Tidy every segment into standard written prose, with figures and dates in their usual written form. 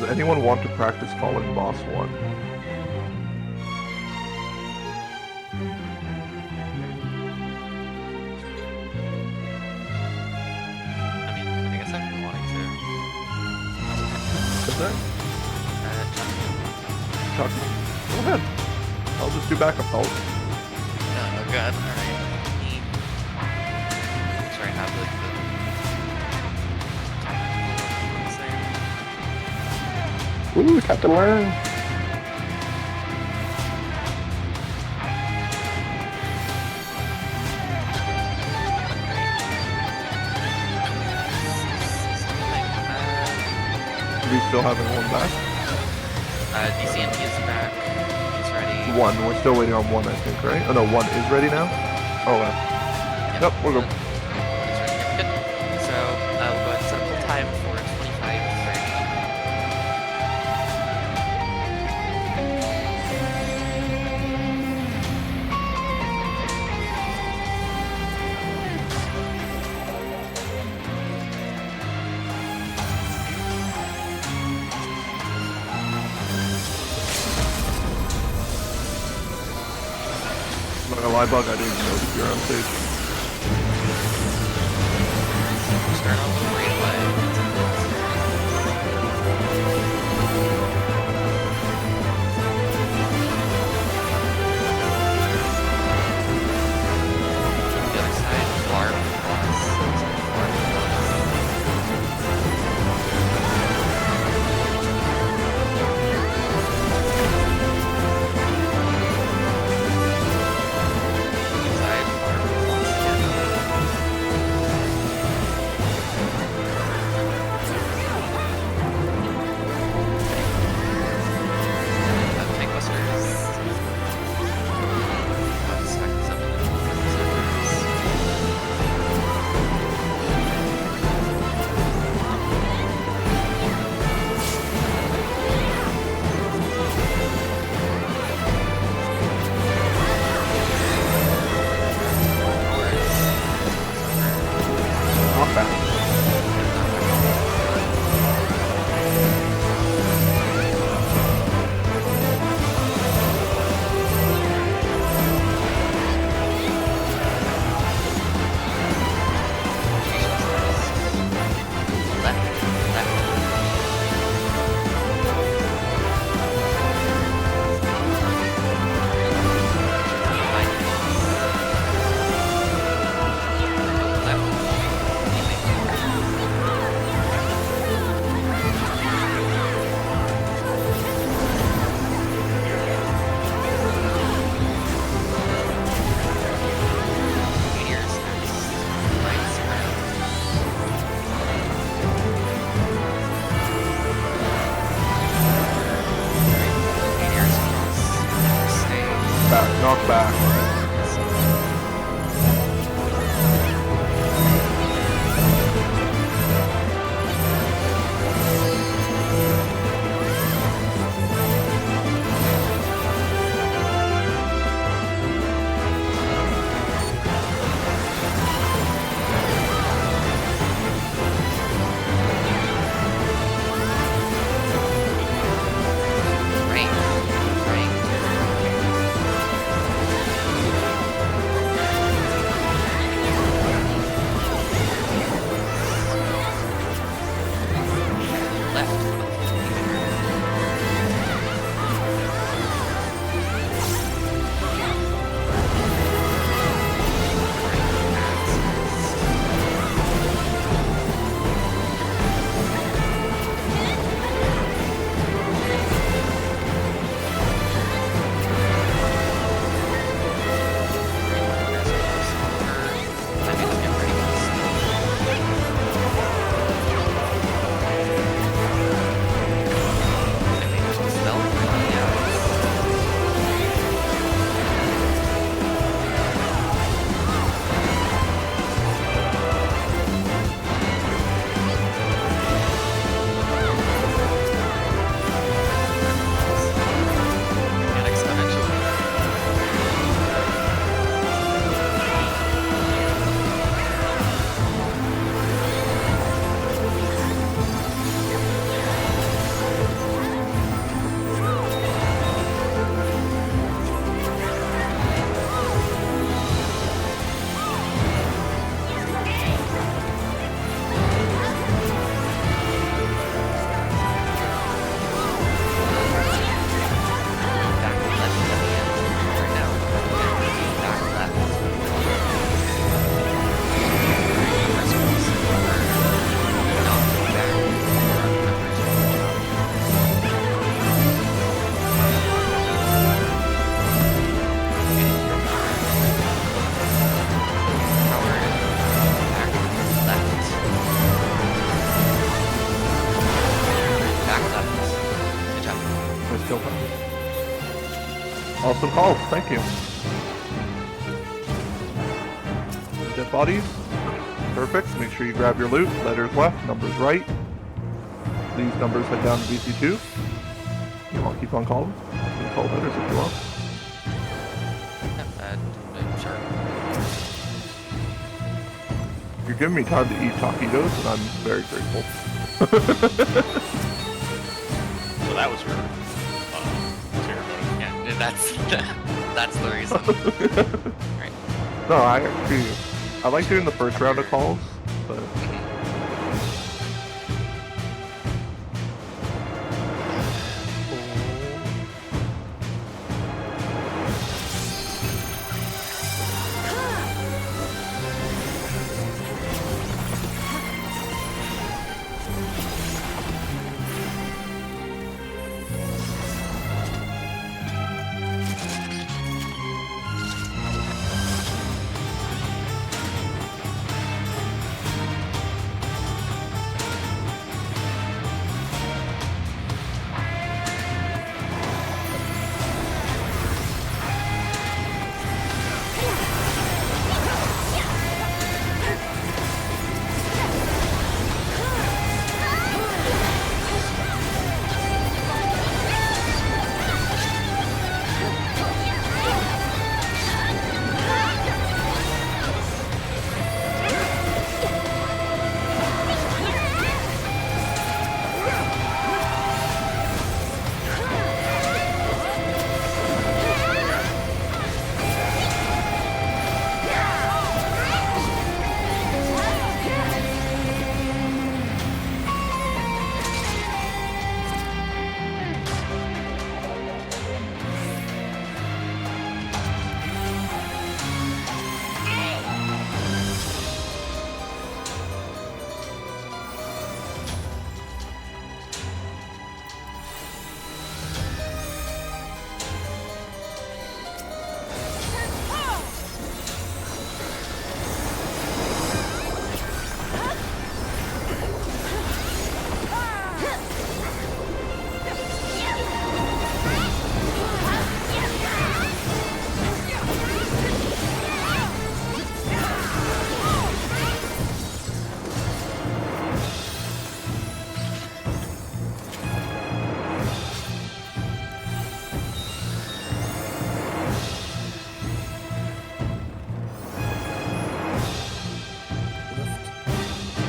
Does anyone want to practice calling boss 1? I mean, I guess I've been wanting to. Is that? Chuck. Go ahead. I'll just do backup calls. Oh, good. Alright. Make sure I have like the... Ooh, Captain Learn. Do we still having one back? DCMP is back. He's ready. 1. We're still waiting on 1, I think, right? Oh no, 1 is ready now? Oh, wow. Yep, we're good. He's ready. Yep, good. So, we'll go ahead and set a full time for 25:30. Not gonna lie, Bug, I didn't even notice you're on stage. Start off right away. The other side, barb Knock back. kill time. Awesome calls, thank you. Dead bodies. Perfect. Make sure you grab your loot. Letters left, numbers right. These numbers head down to BC2. You want to keep on calling? You can call letters if you want. Sure. You're giving me time to eat taquitos, and I'm very grateful. So that was your ceremony. Yeah, that's the reason. Right. No, I like doing the first round of calls, but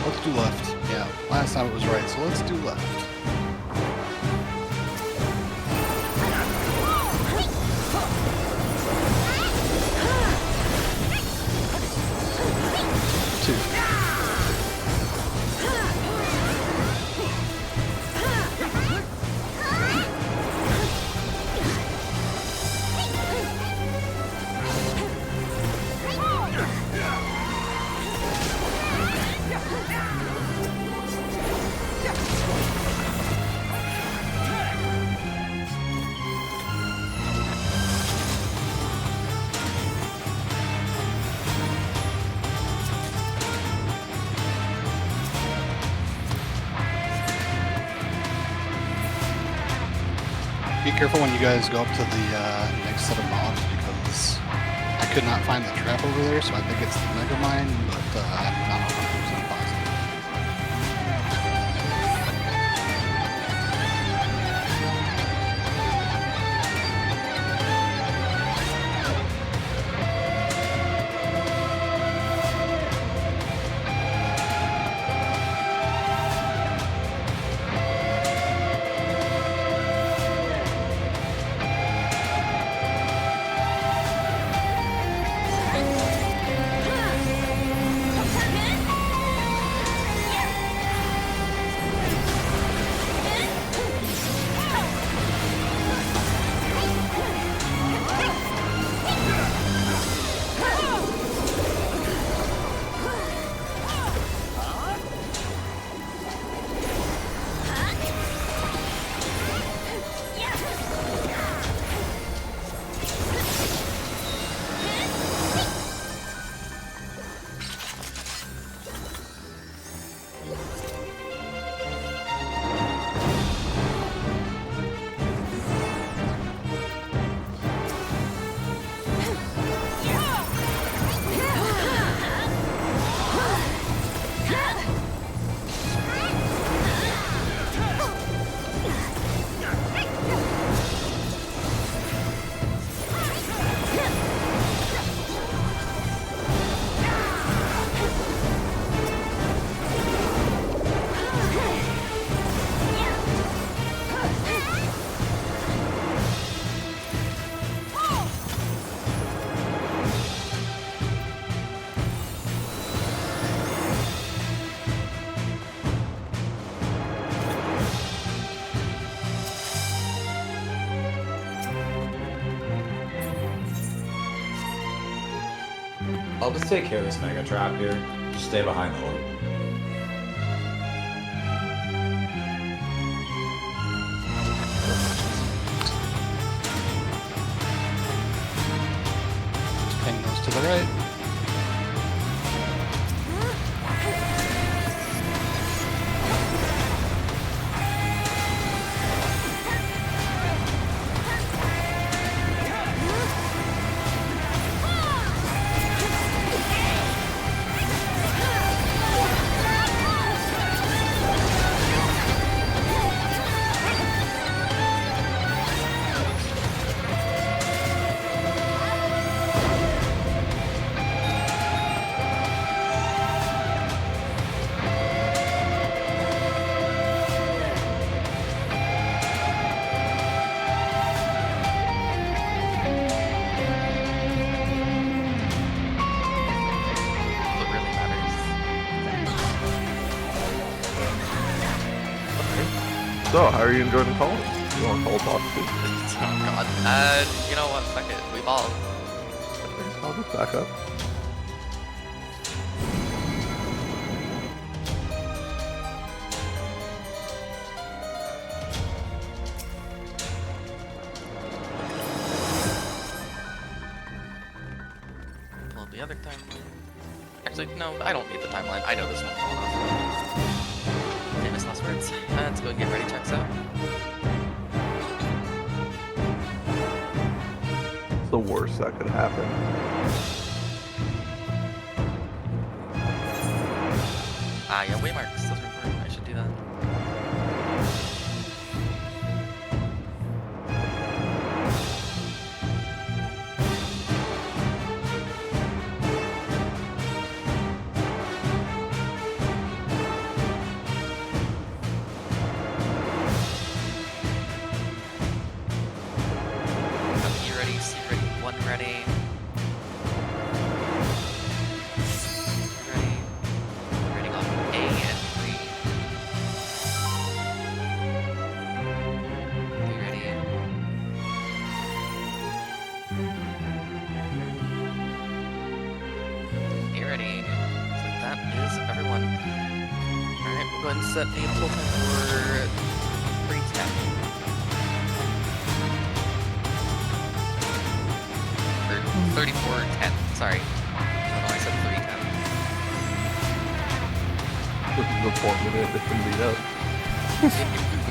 Let's do left. Yeah, last time it was right, so let's do left. Two. Be careful when you guys go up to the next set of mobs because I could not find the trap over there, so I think it's the Mega Mine, but I'm not 100% positive. I'll just take care of this mega trap here. Just stay behind the orb. Just ping those to the right. What really matters. So, how are you enjoying the call? You want to call talk too? Oh god. You know what? Fuck it. We ball. I'll just back up. Pull up the other timeline. Actually, no, I don't need the timeline. I know this one's going off. Famous last words. Let's go and get ready checks out. It's the worst that could happen. Ah, yeah, waymarks. Those are important. I should do that. E ready, C ready, 1 ready. Ready. Ready on A and 3. 3 ready. A ready. So that is everyone. Alright, we'll go ahead and set a pull time for 3:10. Or 34:10. Sorry. I don't know why I said 3:10. This is the 4-minute it's gonna beat up.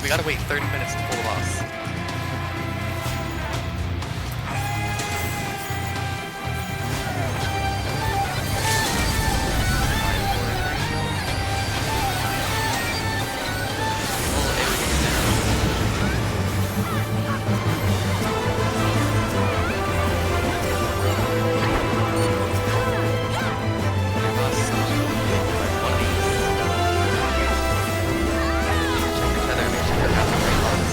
We gotta wait 30 minutes to pull the boss. Pull everything down. Your boss, one of these. Check each other, make sure you're at the right boss.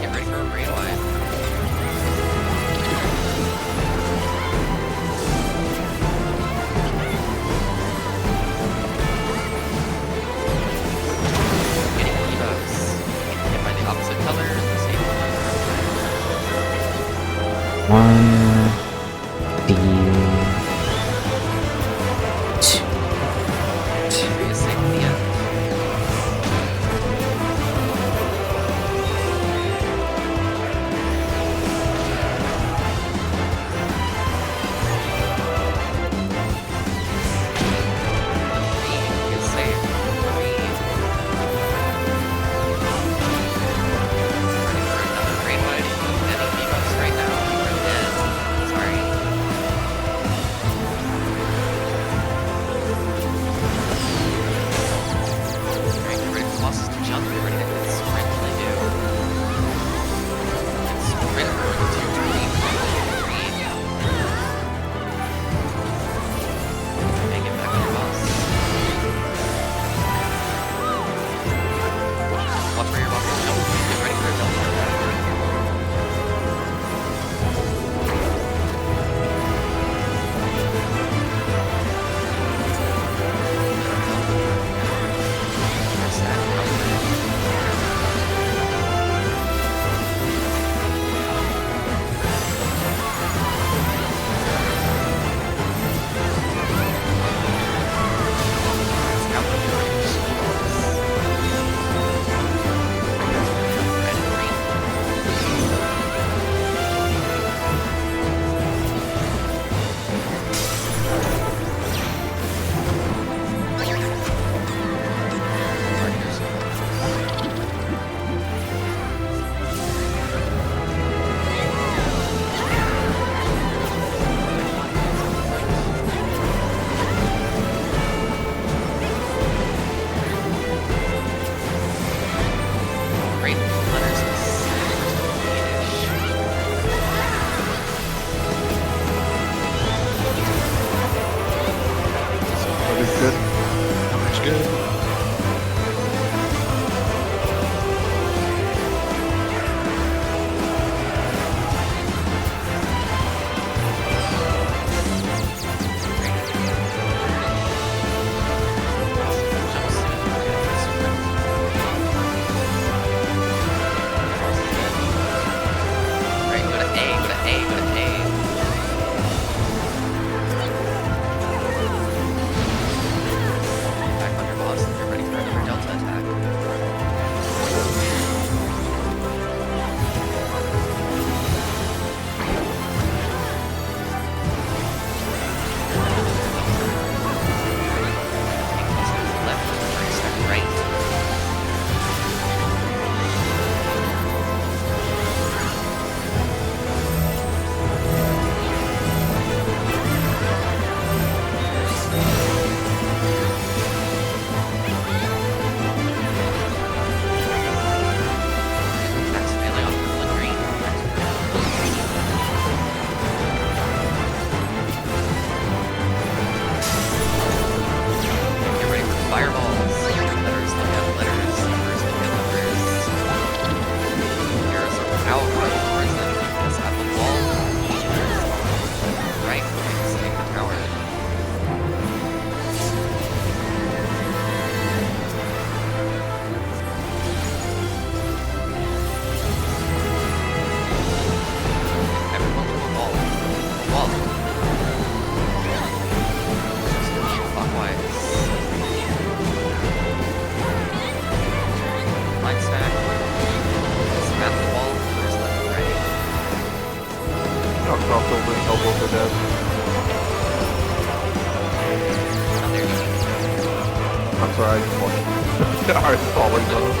Get ready for a raid line. Getting debuffs. Hit by the opposite color, the same color. One, two, Three is safe at the end. Three is safe. Three. Ready for another raid line. Any debuffs right now. We're dead. not crossed over and help over dead. Oh, there you go. I'm sorry, I just watched. Alright, falling though.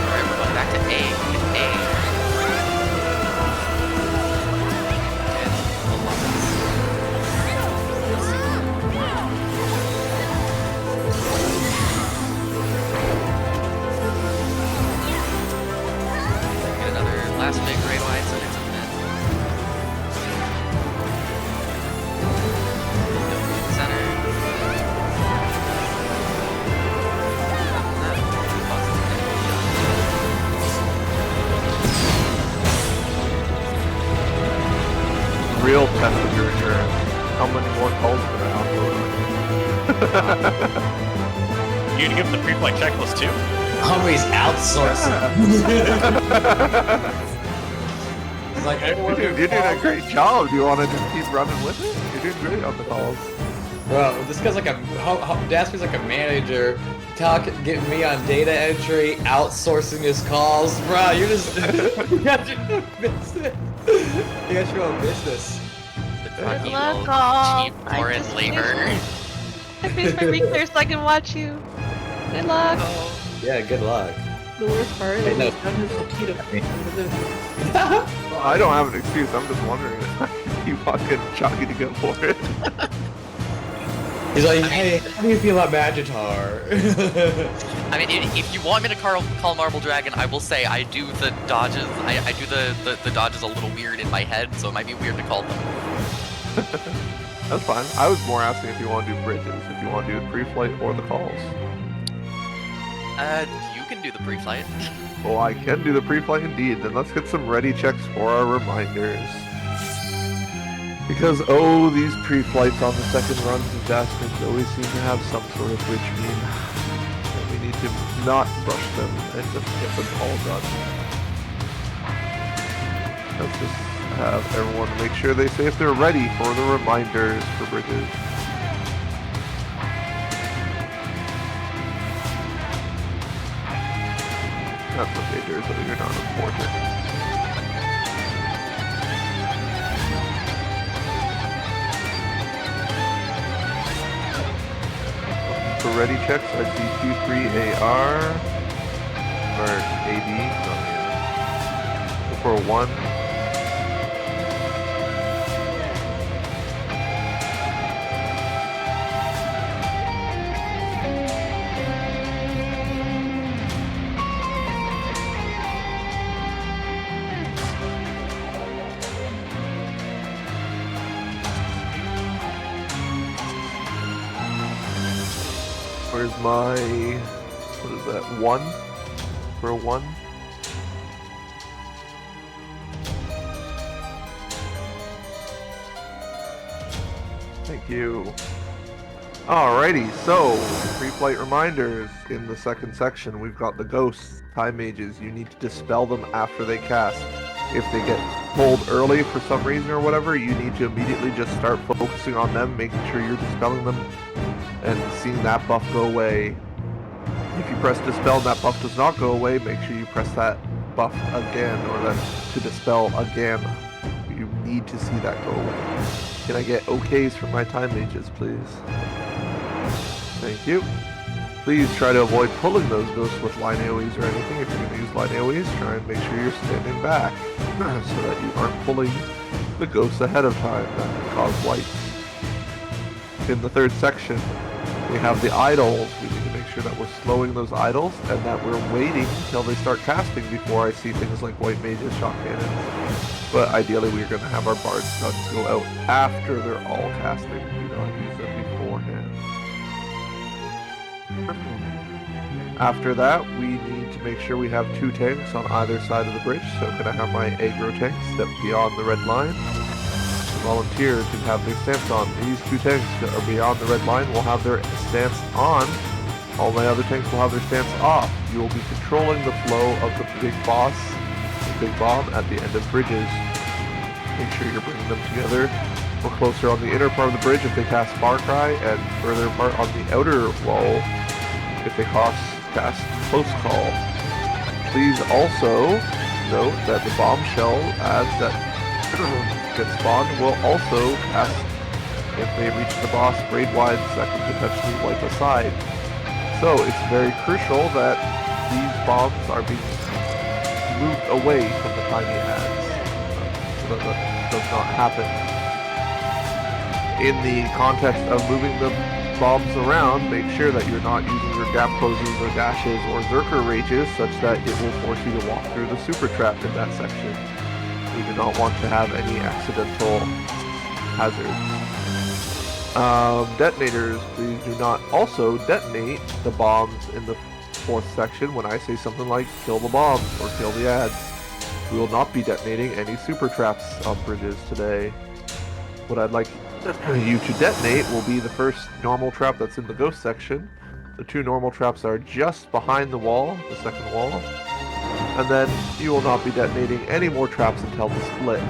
Alright, we're going back to A. A. Get another last big great wide, so it's a minute. Center. Real test of your endurance. How many more calls can I upload? You gonna give him the pre-flight checklist too? Homie's outsourcing. It's like, I want You're doing a great job. Do you want to just keep running with it? You're doing great on the calls. Bro, this guy's like a Daspy's like a manager, getting me on data entry, outsourcing his calls. Bro, you're just you got your own business. You got your own business. The fucking luck, old all. cheap I foreign just labor. I finished my reclear so I can watch you. Good luck. Oh. Yeah, good luck. The worst part Hey, is no. he's done his Akita. Well, I don't have an excuse. I'm just wondering if I can keep fucking chugging to go for it. He's like, hey, how do you feel about Magitar? I mean, if you want me to call Marble Dragon, I will say I do the dodges. I do the dodges a little weird in my head, so it might be weird to call them. That's fine. I was more asking if you want to do bridges, if you want to do the pre-flight or the calls. You can do the pre-flight. Oh, I can do the pre-flight indeed. Then let's get some ready checks for our reminders. Because, oh, these pre-flights on the second runs of Dastards always seem to have some sort of witch meme. And we need to not rush them and just get them all done. Let's just have everyone make sure they say if they're ready for the reminders for bridges. That's okay, Durzo, you're not important. For ready checks, I see Q3AR, or AD, not AR. For 1. Where's my, what is that, 1? For a 1? Thank you. Alrighty, so, pre-flight reminders. In the second section, we've got the ghosts, time mages. You need to dispel them after they cast. If they get pulled early for some reason or whatever, you need to immediately just start focusing on them, making sure you're dispelling them and seeing that buff go away. If you press dispel and that buff does not go away, make sure you press that buff again, or that to dispel again. You need to see that go away. Can I get OKs for my time mages, please? Thank you. Please try to avoid pulling those ghosts with line AoEs or anything. If you're going to use line AoEs, try and make sure you're standing back so that you aren't pulling the ghosts ahead of time. That can cause wipes. In the third section, we have the idols. We need to make sure that we're slowing those idols and that we're waiting until they start casting before I see things like white mages, shock cannons. But ideally, we're going to have our bard stuns go out after they're all casting. Do not use them beforehand. After that, we need to make sure we have 2 tanks on either side of the bridge. So can I have my aggro tanks step beyond the red line? Volunteer to have their stance on. These 2 tanks that are beyond the red line will have their stance on. All my other tanks will have their stance off. You will be controlling the flow of the big boss, the big bomb, at the end of bridges. make sure you're bringing them together. Or closer on the inner part of the bridge if they cast Far Cry, and further apart on the outer wall if they cast Close Call. Please also note that the bombshell ads that get spawned will also cast, if they reach the boss, raid wides that can potentially wipe aside. So it's very crucial that these bombs are being moved away from the tiny ads so that does not happen. In the context of moving the bombs around, make sure that you're not using your gap closes or dashes or Zerker rages such that it will force you to walk through the super trap in that section. We do not want to have any accidental hazards. Detonators, please do not also detonate the bombs in the 4th section when I say something like kill the bombs or kill the ads. We will not be detonating any super traps on bridges today. What I'd like you to detonate will be the first normal trap that's in the ghost section. The 2 normal traps are just behind the wall, the second wall. And then you will not be detonating any more traps until the split.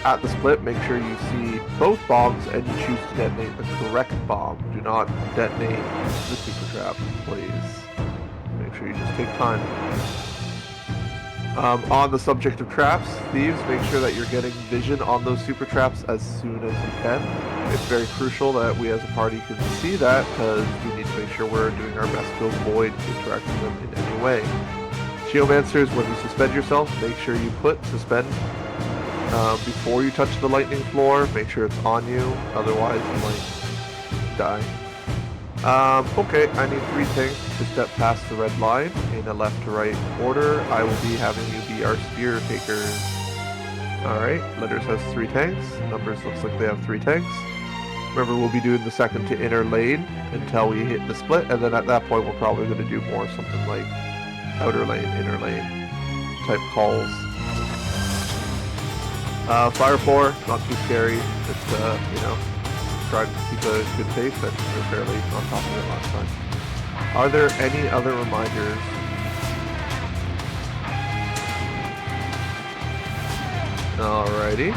At the split, make sure you see both bombs and you choose to detonate the correct bomb. Do not detonate the super trap, please. Make sure you just take time. On the subject of traps, thieves, make sure that you're getting vision on those super traps as soon as you can. It's very crucial that we as a party can see that, because we need to make sure we're doing our best to avoid interacting with them in any way. Geomancers, when you suspend yourself, make sure you put suspend before you touch the lightning floor. Make sure it's on you, otherwise you might die. Okay, I need 3 tanks to step past the red line in a left to right order. I will be having you be our spear takers. Alright, Letters has 3 tanks. Numbers looks like they have 3 tanks. Remember, we'll be doing the second to inner lane until we hit the split, and then at that point we're probably going to do more something like outer lane, inner lane type calls. Fire 4, not too scary. It's, you know, try to keep a good pace, and we're fairly on top of it last time. Are there any other reminders? Alrighty.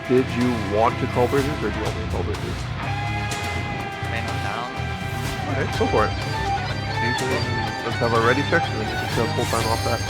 Did you want to call bridges, or do you want me to call bridges? Man down. Okay, go for it. Let's have our ready check, and then you can kill full time off that.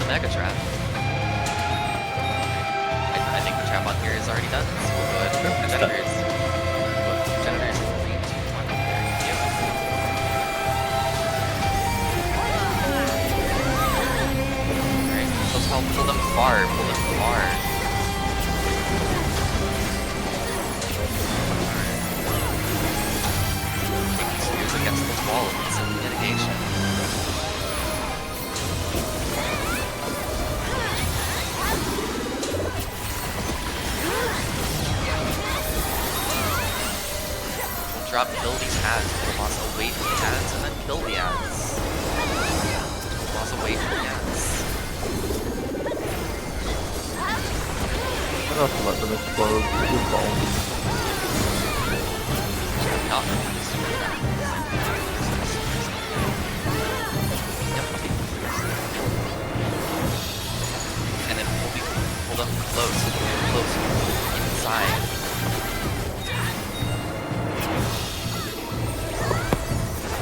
the mega trap. I think the trap on here is already done, so we'll go ahead and the generators. Generators in 3, 2, 1. There you go. Alright, let's pull them far. Pull them far. Keep these spears against the wall and some mitigation. Drop, kill these ads, pull the boss away from the ads, and then kill the ads. Pull the boss away from the ads. I don't have to let them explode. Good ball. Not for these super traps. Yep, and then pull them close, inside.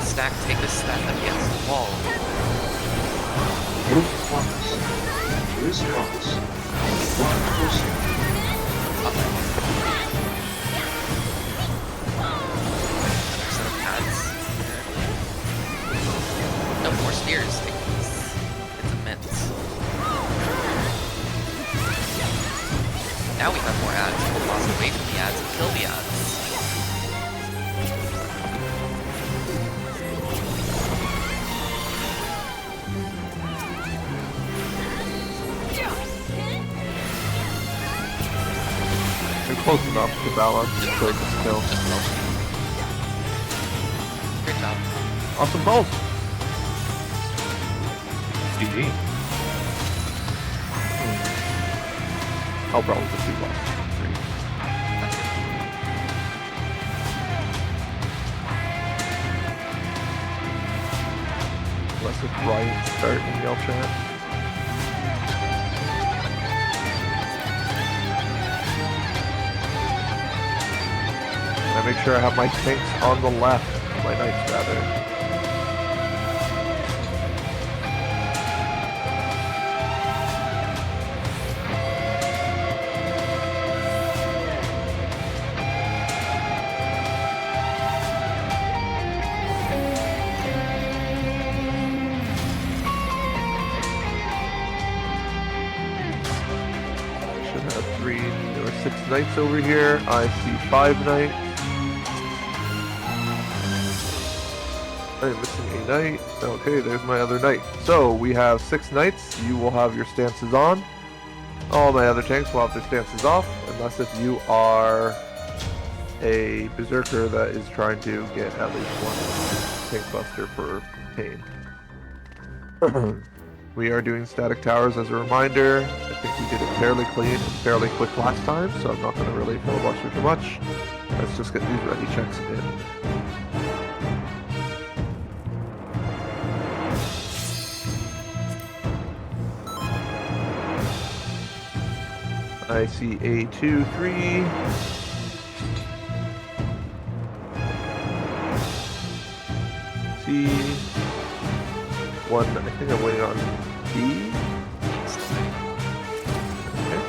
Stack, take this stack against the wall. Up. Another set of pads. No more spears. Take this. It's immense. Now we have more ads. Pull the boss away from the ads and kill the ads. Close enough to balance the quick kill. Great job. Awesome calls. GG. I'll probably just do boss. 3. Unless it's right, start and yell chat. I make sure I have my tanks on the left, my knights rather. Should have 3 or 6 knights over here. I see 5 knights. I'm missing a knight. Okay, there's my other knight. So we have 6 knights. You will have your stances on. All my other tanks will have their stances off, unless if you are a berserker that is trying to get at least 1 tank buster per pain. We are doing static towers as a reminder. I think we did it fairly clean and fairly quick last time, so I'm not going to really filibuster too much. Let's just get these ready checks in. I see a 2, 3. C. 1, I think I'm waiting on B. Okay.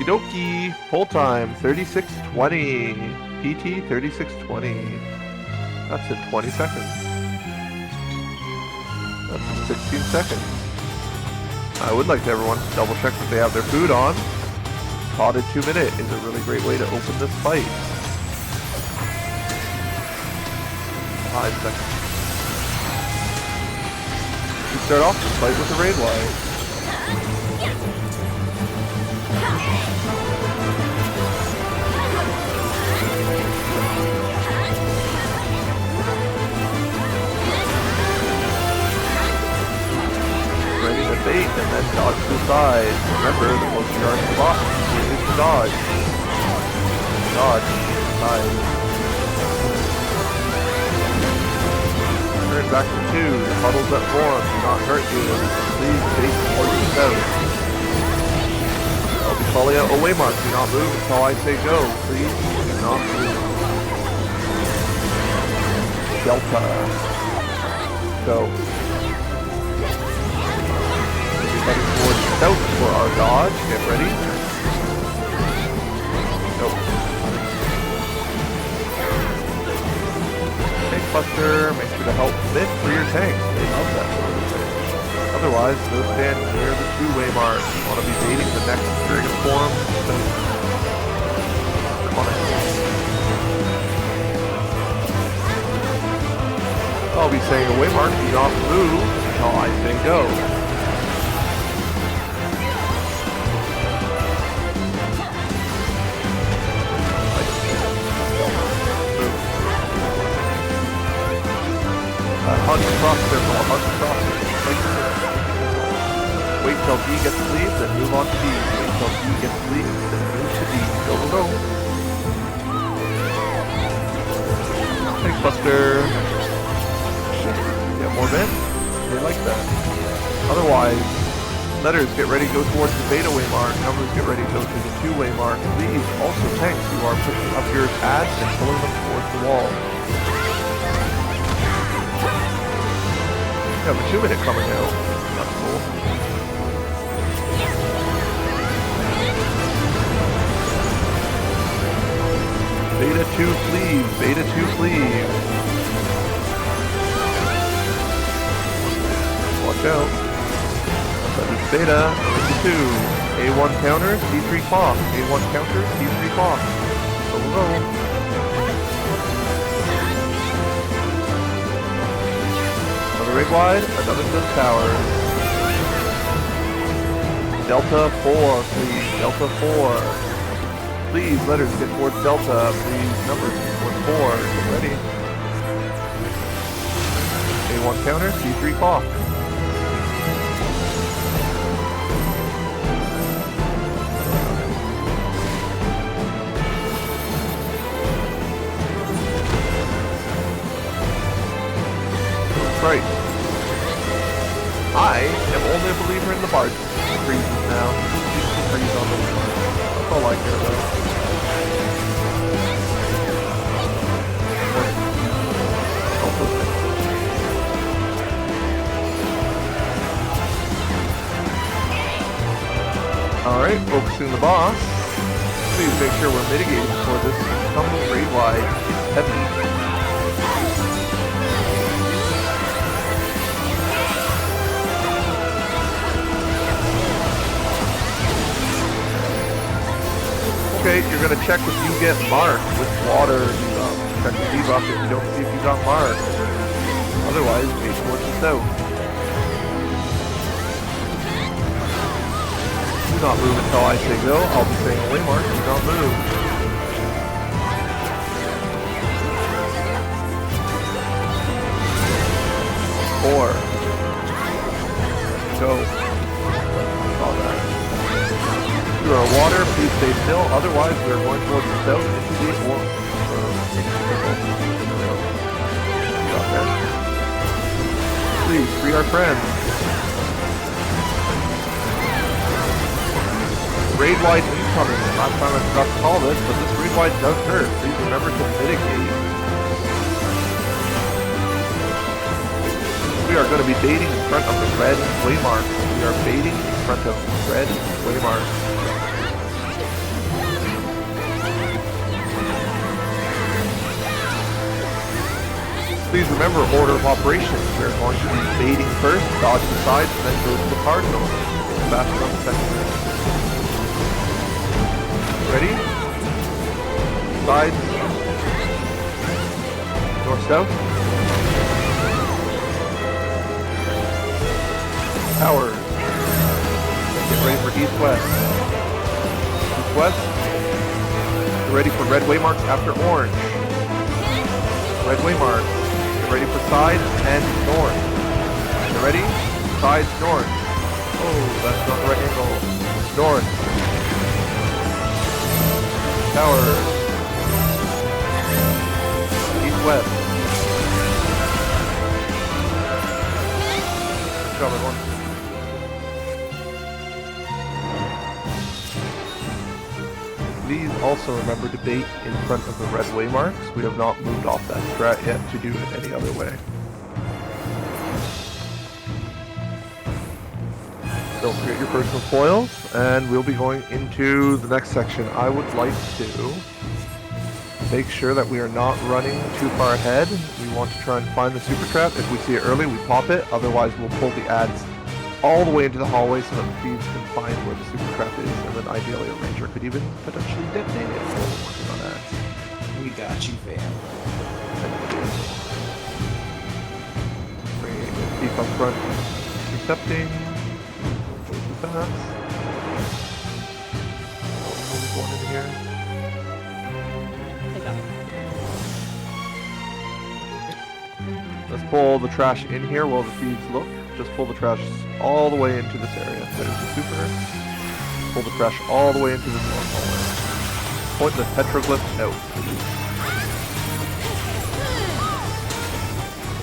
Okie pull time 36:20. PT 36:20. That's in 20 seconds. That's in 16 seconds. I would like to everyone to double check that they have their food on. Potted 2 minute is a really great way to open this fight. 5 seconds. We start off this fight with a raid light. Ready to bait and then dodge to the side. Remember, the closer you are to the boss, the easier it is to dodge. Dodge, side. back to 2. The puddles that form do not hurt you. Please face towards the south. I'll be calling out a waymark. Do not move until I say go. Please do not move. Delta. Go. We'll be heading towards the south for our dodge. Get ready. Nope. Tank Buster, make sure to help fit for your tanks. They love that sort of thing. Otherwise, go stand near the 2-way mark. You want to be baiting the next Dragon Form. Come on in. I'll be saying a waymark, do not move until I say go. Hunt across circle, hunt across circle. Wait till D gets leave, then move on to D. Wait till D gets leave, then move to D. Go, go, go. Tank Buster. Get more men. They like that. Otherwise, letters get ready to go towards the beta way mark. Numbers get ready to go to the 2-way mark. Please, also tanks who are pushing up your pads and pulling them towards the wall. We have a 2-minute coming out. That's cool. Beta 2 sleeve. Beta 2 sleeve. Watch out. That is beta. Beta 2. A1 counter. C3 clock. A1 counter. C3 clock. Go, go, go. Rig wide, another to the tower. Delta 4, please. Delta 4. Please, letters get towards Delta. Please, numbers get towards 4. Get ready. A1 counter, C3 clock. Right. I am only a believer in the barge. Freezes now. Freeze on them. That's all I care about. Alright, focusing the boss. Please make sure we're mitigating for this incoming raid-wide heavy. Okay, you're gonna check if you get marked with water. Check the debuff if you don't see if you got marked. Otherwise, face towards the south. Do not move until I say go. I'll be saying away mark. Do not move. Four. Go. All that. You are water, please stay still, otherwise we are going towards the south, initiate war. Please, free our friends. Raid wide incoming. Last time I forgot to call this, but this raid wide does hurt. Please remember to mitigate. We are going to be baiting in front of the red waymark. We are baiting in front of red waymark. Please remember order of operations. We're going to be baiting first, dodge the sides, and then go to the cardinal. Faster on the second minute. Ready? Sides. North-south. Towers. Get ready for east-west. East-west. Get ready for red waymarks after orange. Red waymarks. Get ready for sides and north. Get ready? Sides north. Oh, that's not the right angle. North. Towers. East-west. also remember to bait in front of the red way marks. We have not moved off that strat yet to do it any other way. Don't forget your personal foils, and we'll be going into the next section. I would like to make sure that we are not running too far ahead. We want to try and find the super trap. If we see it early, we pop it. Otherwise, we'll pull the ads all the way into the hallway so that the thieves can find where the super trap is, and then ideally a ranger could even potentially detonate it while we're working on ads. We got you, fam. Thief up front, intercepting. Pass. There's one in here. I got it. Let's pull the trash in here while the thieves look. Just pull the trash all the way into this area. There's the super. Pull the trash all the way into this one hallway. Point the petroglyph out.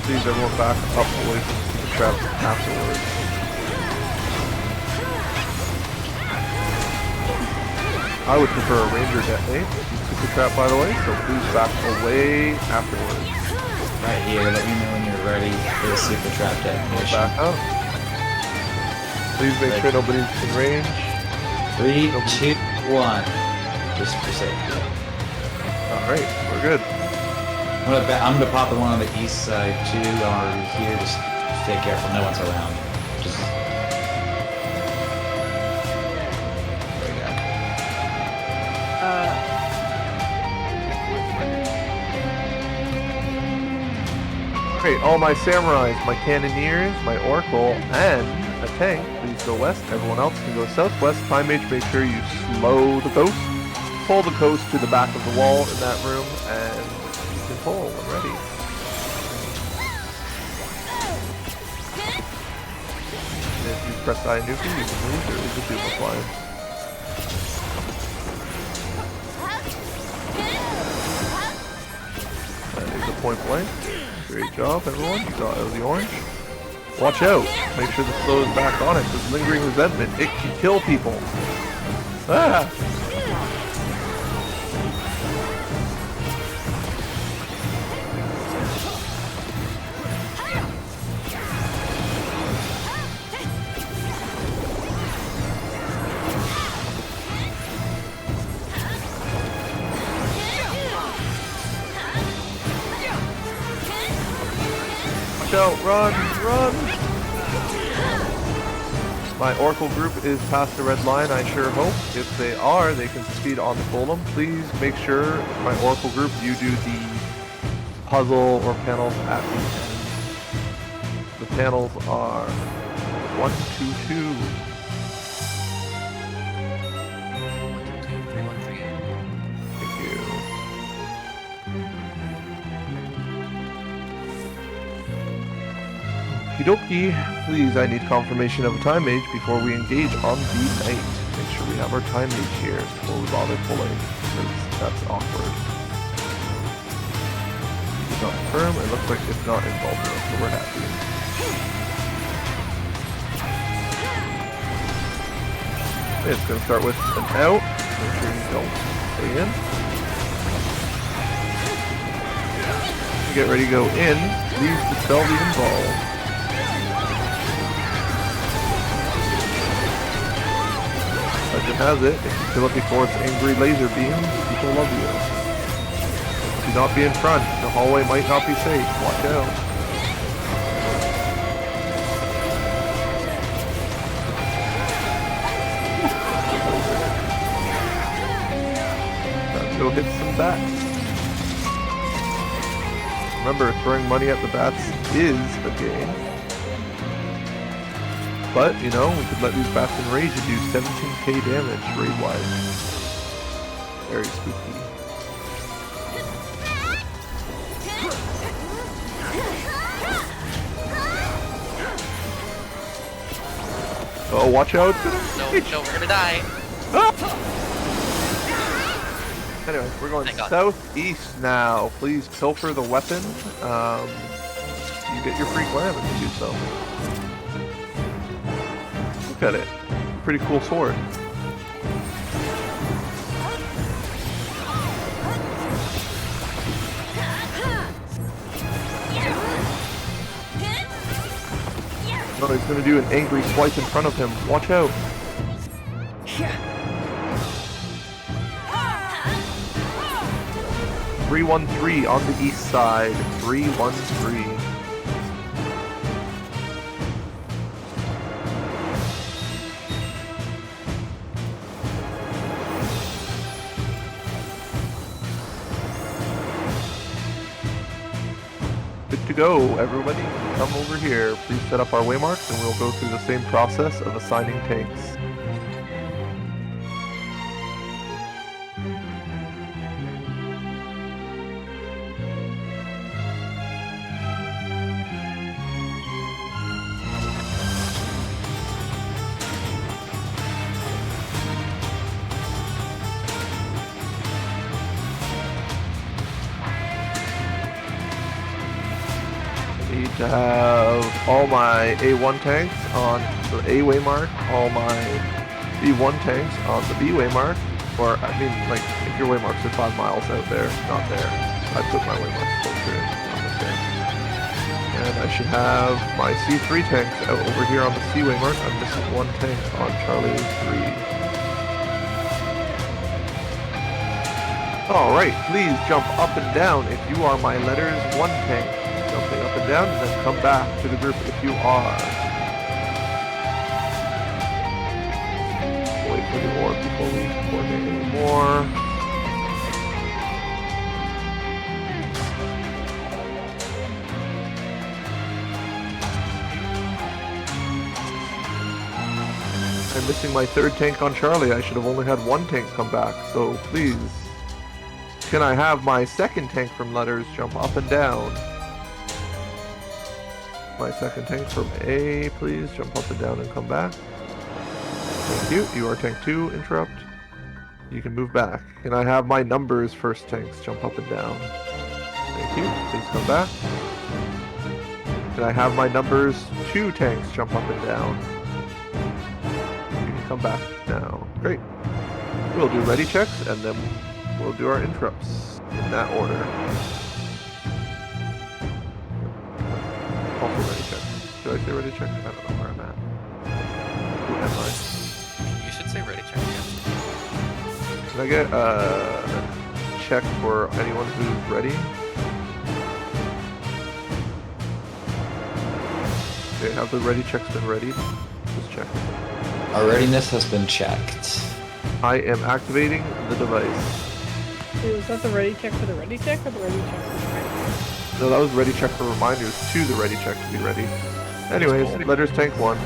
Please everyone back up away from the trap afterwards. I would prefer a ranger detonate. Super trap, by the way, so please back away afterwards. Right here, let me know when you're ready for the super trap detonation. Back up. Please make sure nobody's in range. 3, 2, 1. Just for safety. Alright, we're good. I'm gonna pop the one on the east side too, or here. Just stay careful, no one's around. Just. There we go. Great, all my samurais, my cannoneers, my oracle, and a tank, please go west. Everyone else can go southwest. Time mage, make sure you slow the coast. Pull the coast to the back of the wall in that room, and you can pull when ready. And if you press I nuke, you can leave. There is a doom applied. That is a point blank. Great job, everyone. You got out of the orange. Watch out. Make sure the slow is back on it. This lingering resentment, it can kill people. Ah! Out, run, run! My Oracle group is past the red line, I sure hope. If they are, they can speed on the golem. Please make sure, my Oracle group, you do the puzzle or panels at the end. The panels are 1, 2, 2. 1, 2, 2, 3, 1, 3. Thank you. Okie dokie, please, I need confirmation of a time mage before we engage on the night. Make sure we have our time mage here before we bother pulling, because that's awkward. It's not confirmed, it looks like it's not involved in it, so we're happy. It's going to start with an out, make sure you don't stay in. Get ready to go in, please dispel the involved. Legend has it, if you kill it before its angry laser beams, people love you. Do not be in front, the hallway might not be safe, watch out. Let's go hit some bats. Remember, throwing money at the bats is a game. But, you know, we could let these bats enrage and do 17k damage raid-wise. Very spooky. Oh, watch out! No, we're gonna die. Anyway, we're going southeast now. Please pilfer the weapon. You get your free glam if you do so. Look at it. Pretty cool sword. Oh, he's gonna do an angry swipe in front of him. Watch out. Yeah. 313 on the east side. 313. Good to go, everybody. Come over here. Please set up our waymarks and we'll go through the same process of assigning tanks. Need to have all my A1 tanks on the A waymark, all my B1 tanks on the B waymark, or I mean, like, if your waymarks are 5 miles out there, not there. I put my waymarks closer on this tank. And I should have my C3 tanks out over here on the C waymark. I'm missing 1 tank on Charlie 3. Alright, please jump up and down if you are my letters 1 tank. Jumping up and down, and then come back to the group if you are. Wait for the orb before we coordinate anymore. I'm missing my 3rd tank on Charlie. I should have only had 1 tank come back, so please. Can I have my 2nd tank from letters jump up and down? My 2nd tank from A, please jump up and down and come back. Thank you. You are tank 2, interrupt. You can move back. Can I have my numbers 1st tanks jump up and down? Thank you. Please come back. Can I have my numbers 2 tanks jump up and down? You can come back now. Great. We'll do ready checks and then we'll do our interrupts in that order. Also ready check. Should I say ready check? I don't know where I'm at. Who am I? You should say ready check, yeah. Can I get a check for anyone who's ready? Okay, have the ready checks been readied? Just check. Our readiness has been checked. I am activating the device. Wait, was that the ready check for the ready check or the ready check for the ready? No, that was ready check for reminders to the ready check to be ready. Anyways, letters tank 1.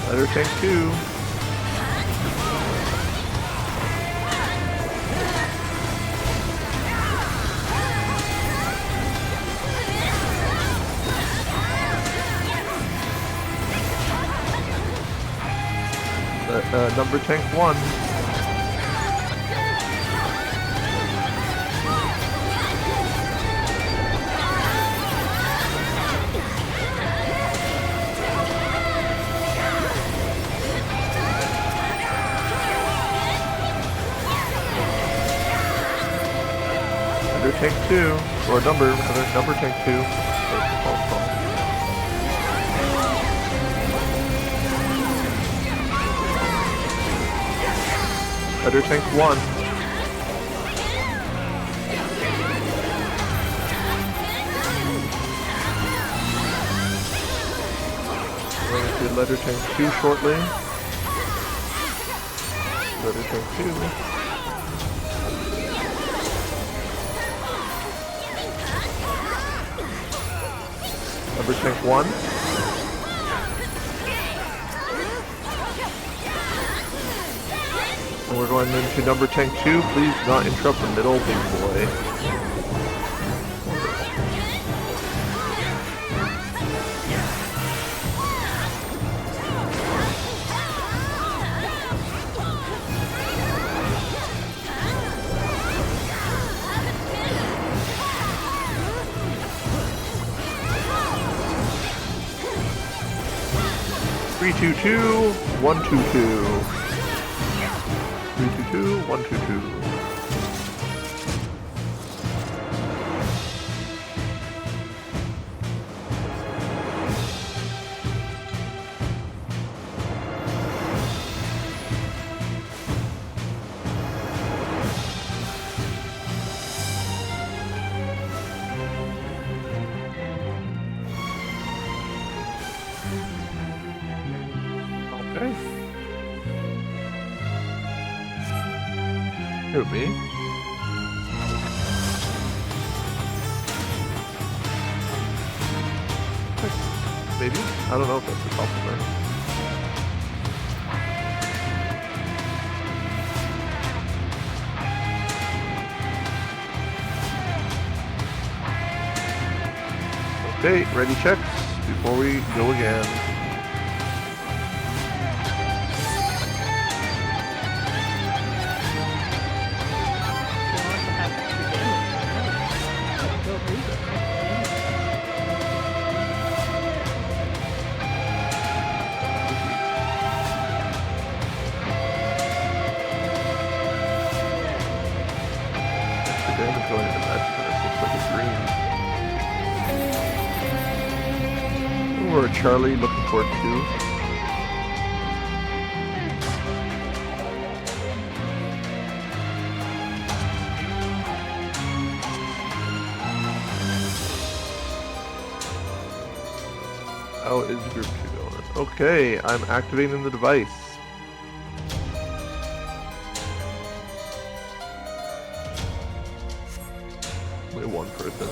Letter tank 2. Number tank 1. Under tank 2, or number tank 2. Under tank 1. Going to letter tank 2 shortly. Letter tank 2. Number tank 1. And we're going into number tank 2. Please do not interrupt the middle big boy. 322 122. 322 122. Okay. Who, me? Maybe? I don't know if that's a compliment. Okay, ready checks before we go again. Extra damage going into that kind of looks like a green. Or a Charlie looking for 2. How is group 2 going? Okay, I'm activating the device. Only one person.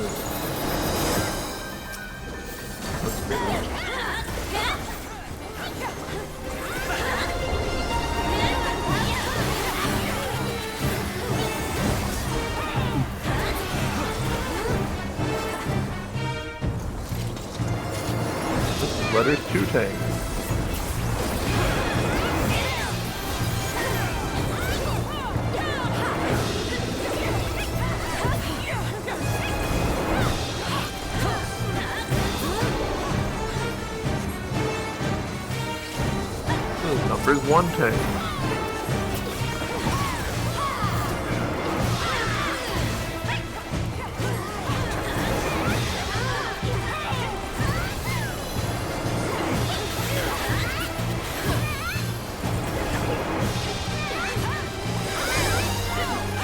Let's go. This is letters 2 tank. This is numbers 1 tank.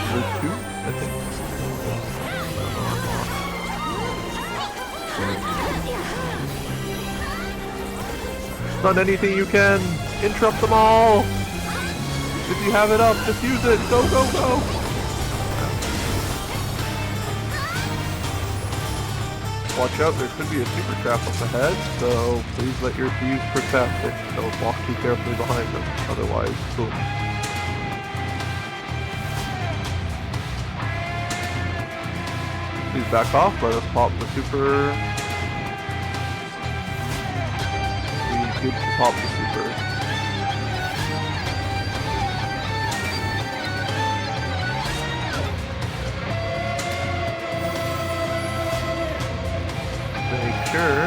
Number 2, I think. Done anything you can. Interrupt them all. If you have it up, just use it. Go, go, go. Watch out, there could be a super trap up ahead, so please let your thieves protect and don't walk too carefully behind them. Otherwise, boom. Please back off, let us pop the super. We get to pop the super. Make sure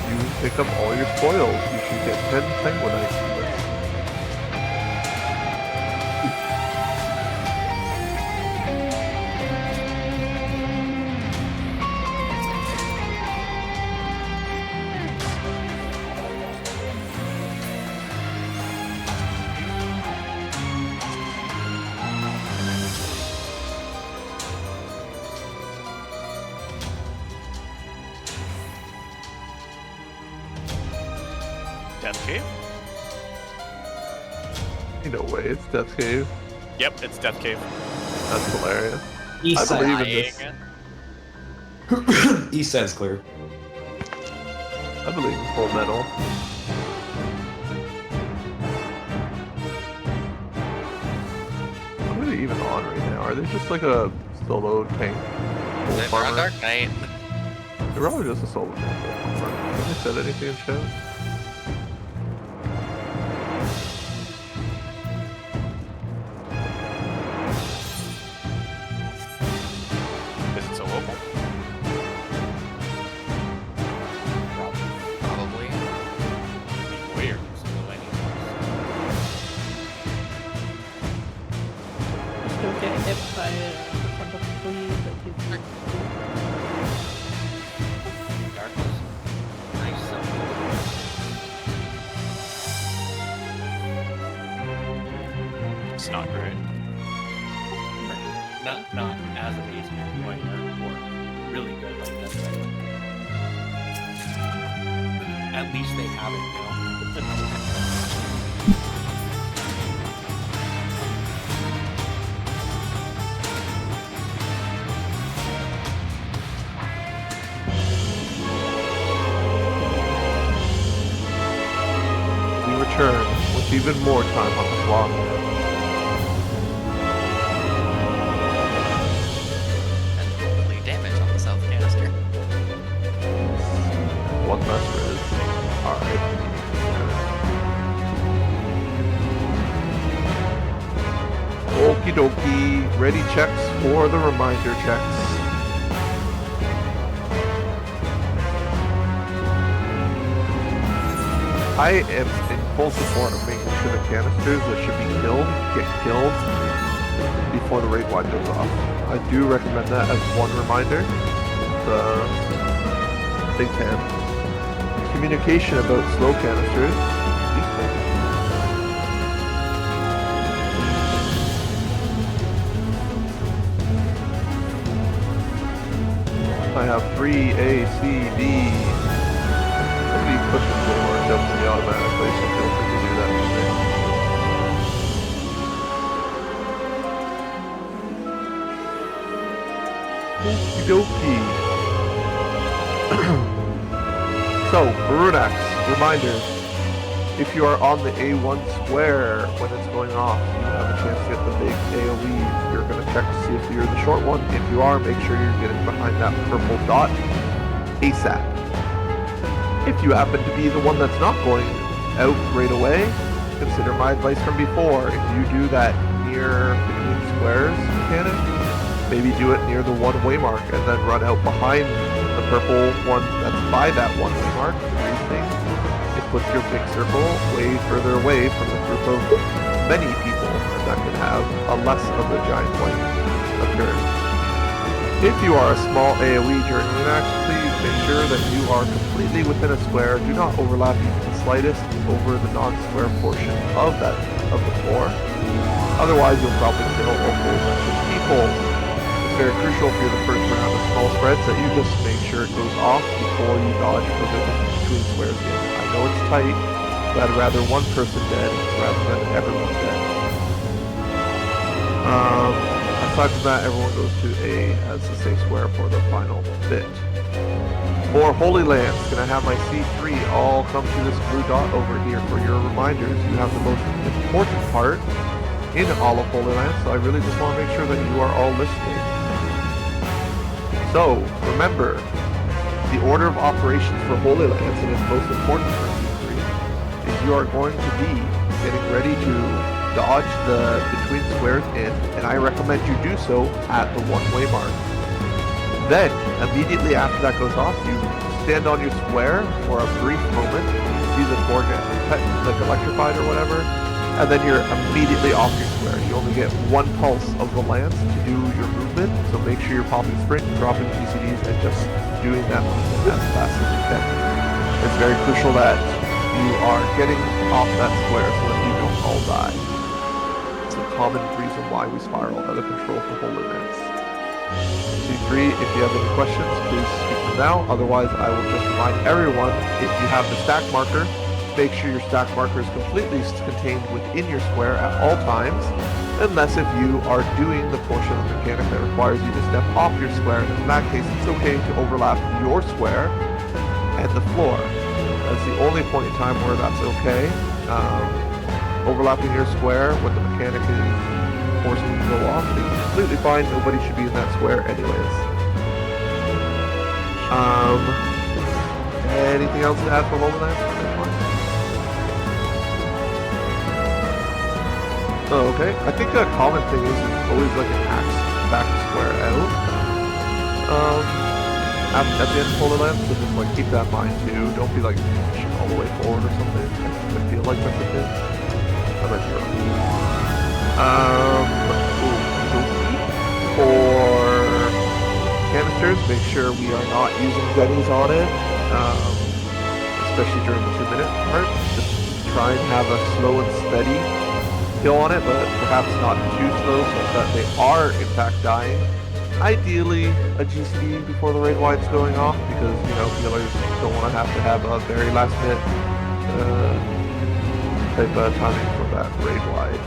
you pick up all your spoils. You should get 10 sanguinites from this. Death Cave? No way, it's Death Cave. Yep, it's Death Cave. That's hilarious. East I side. believe in this. East side's clear. I believe in Full Metal. What are they even on right now? Are they just like a solo tank? Full They're on farmer? Dark Knight. They're probably just a solo tank. Full farmer. Have they said anything in chat? Is it so local? Probably. not as amazing as Minor or really good like this. At least they have it, you know. We return with even more time on the clock. And hopefully damage on the south canister. One less res. Alright. Okie dokie. Ready checks for the reminder checks. I am in full support of making sure the canisters that should be killed get killed before the raid wide goes off. I do recommend that as one reminder. The Big Fan. Communication about slow canisters. Useful. I have 3 A, C, D. Somebody push the door definitely automatically, so feel free to do that today. Okie dokie. So, Barunax, reminder. If you are on the A1 square when it's going off, you have a chance to get the big AoE. You're going to check to see if you're the short one. If you are, make sure you're getting behind that purple dot ASAP. If you happen to be the one that's not going out right away, consider my advice from before. If you do that near between squares mechanic, maybe do it near the one-way mark and then run out behind the purple one that's by that one-way mark. The reasoning, it puts your big circle way further away from the group of many people, and that can have a less of a giant white occurrence. If you are a small AoE during Lunax, please make sure that you are completely within a square. Do not overlap even the slightest over the non-square portion of the floor. Otherwise, you'll probably kill a whole bunch of people. It's very crucial if you're the first round of small spreads that you just make sure it goes off before you dodge for the between squares game. I know it's tight, but I'd rather one person dead rather than everyone dead. Aside from that, everyone goes to A as the safe square for the final bit. For Holy Lands, can I have my C3 all come to this blue dot over here for your reminders? You have the most important part in all of Holy Lands, so I really just want to make sure that you are all listening. So, remember, the order of operations for Holy Lands, and it's most important for C3, is you are going to be getting ready to dodge the between squares in, and I recommend you do so at the one-way mark. Then, immediately after that goes off, you stand on your square for a brief moment, you see the door get like electrified or whatever, and then you're immediately off your square. You only get one pulse of the lance to do your movement, so make sure you're popping sprint, dropping GCDs, and just doing that movement as fast as you can. It's very crucial that you are getting off that square so that you don't all die. Common reason why we spiral out of control for Holy Lands. C3, if you have any questions, please speak them now. Otherwise, I will just remind everyone, if you have the stack marker, make sure your stack marker is completely contained within your square at all times, unless if you are doing the portion of the mechanic that requires you to step off your square. In that case, it's okay to overlap your square and the floor. That's the only point in time where that's okay. Overlapping your square when the mechanic is forcing you to go off is completely fine. Nobody should be in that square anyways. Anything else to add for Holy Lands? Oh, okay. I think a common thing is it's always like an axe back square out. At the end of Holy Lands, so just like keep that in mind too. Don't be like pushing all the way forward or something. I feel like that's a thing. I might be wrong. For canisters, make sure we are not using zennies on it, especially during the 2-minute part. Just try and have a slow and steady kill on it, but perhaps not too slow so that they are in fact dying. Ideally, a GCD before the raid wide's going off because, you know, healers don't want to have a very last minute type of timing for that raid wide.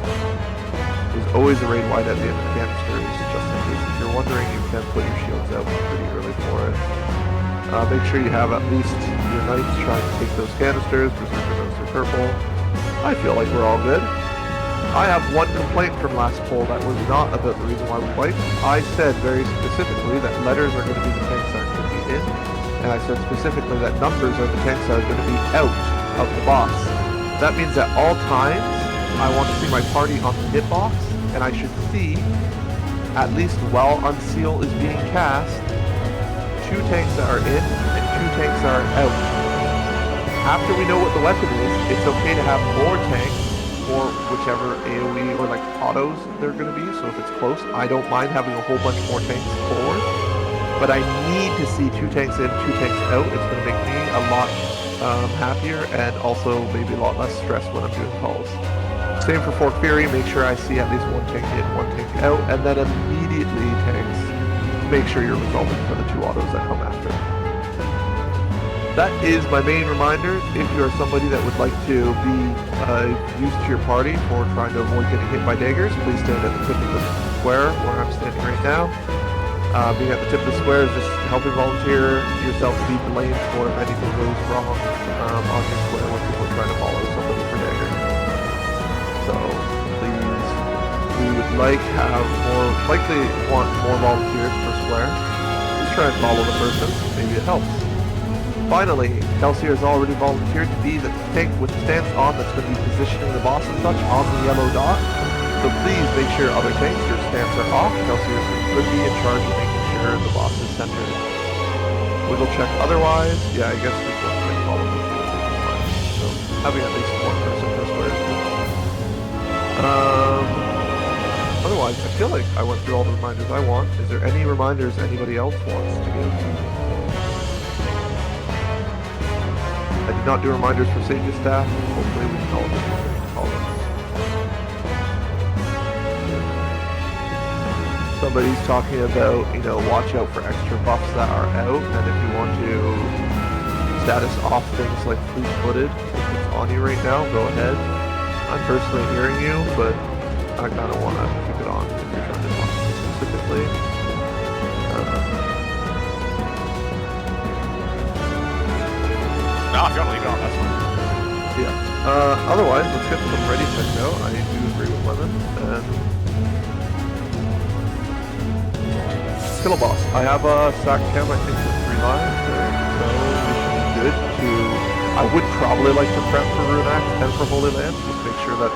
There's always a raid wide at the end of canisters, just in case if you're wondering, you can put your shields out pretty early for it. Make sure you have at least your knights trying to take those canisters, berserker those are purple. I feel like we're all good. I have one complaint from last poll that was not about the reason why we fight. I said very specifically that letters are going to be the tanks that are going to be in, and I said specifically that numbers are the tanks that are going to be out of the boss. That means at all times, I want to see my party on the hitbox, and I should see, at least while Unseal is being cast, 2 tanks that are in and 2 tanks that are out. After we know what the weapon is, it's okay to have more tanks or whichever AoE or like autos they're going to be. So if it's close, I don't mind having a whole bunch more tanks forward. But I need to see 2 tanks in, 2 tanks out. It's going to make me a lot happier and also maybe a lot less stressed when I'm doing calls. Same for Fork Fury. Make sure I see at least 1 tank in, 1 tank out, and then immediately tanks. Make sure you're resolving for the 2 autos that come after. That is my main reminder. If you're somebody that would like to be used to your party for trying to avoid getting hit by daggers, please stand at the tip of the square where I'm standing right now. Being at the tip of the square is just helping volunteer yourself to be blamed for if anything goes wrong on your square when people are trying to follow somebody for daggers. So please, we would likely want more volunteers per square. Just try and follow the person. Maybe it helps. Finally, Kelsier has already volunteered to be the tank with the stance on that's going to be positioning the boss and such on the yellow dot. So please make sure other tanks, your stance are off. Kelsier could be in charge of making sure the boss is centered. Wiggle check otherwise. Yeah, I guess we can check all of them. So having at least 1 person per square is good. Otherwise, I feel like I went through all the reminders I want. Is there any reminders anybody else wants to give? I did not do reminders for Sage's staff. Hopefully we can all just call them. Somebody's talking about, you know, watch out for extra buffs that are out, and if you want to status off things like fleet-footed, if it's on you right now, go ahead. I'm personally hearing you, but I kind of want to keep it on if you're trying to talk specifically. No, if you want to leave it on, that's fine. Yeah. Otherwise, let's get some ready check now. I do agree with Lemon. And kill a boss. I have a sack cam, I think, with 3 lives, right? So we should be good to... I would probably like to prep for Rune Axe and for Holy Lance, just make sure that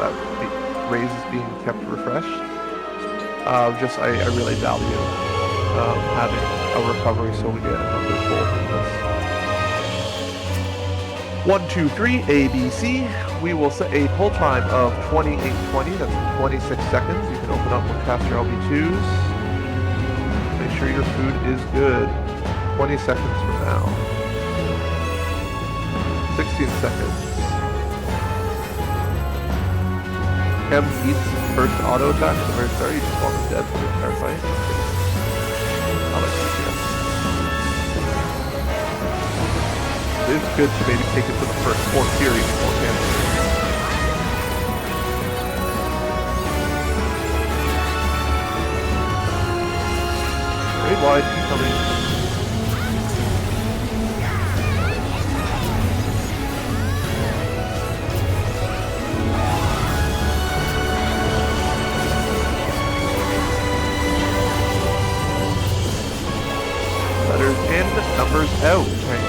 raise is being kept refreshed. I really value having a recovery so we get another full from this. 1, 2, 3, ABC. We will set a pull time of 28:20. That's 26 seconds. You can open up and cast your LB2s. Make sure your food is good. 20 seconds from now. 16 seconds. Chem eats first auto attack at the very start. You just want them dead for the entire fight. I like that. It's good to maybe take it to the first Fork Fury before cancel. Raid wide incoming. Letters in, numbers out. Right.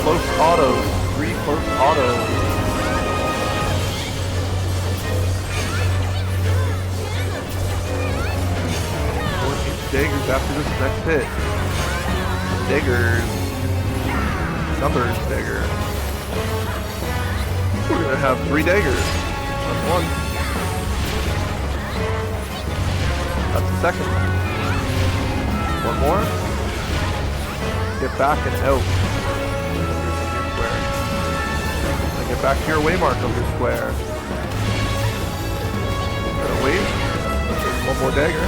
Close autos. 3 close autos. Daggers after this next hit. Daggers. Numbers dagger. We're gonna have 3 daggers. That's 1. That's the second. 1 more. Get back and out. Get back to your waymark of your square. Gotta wait. There's one more dagger.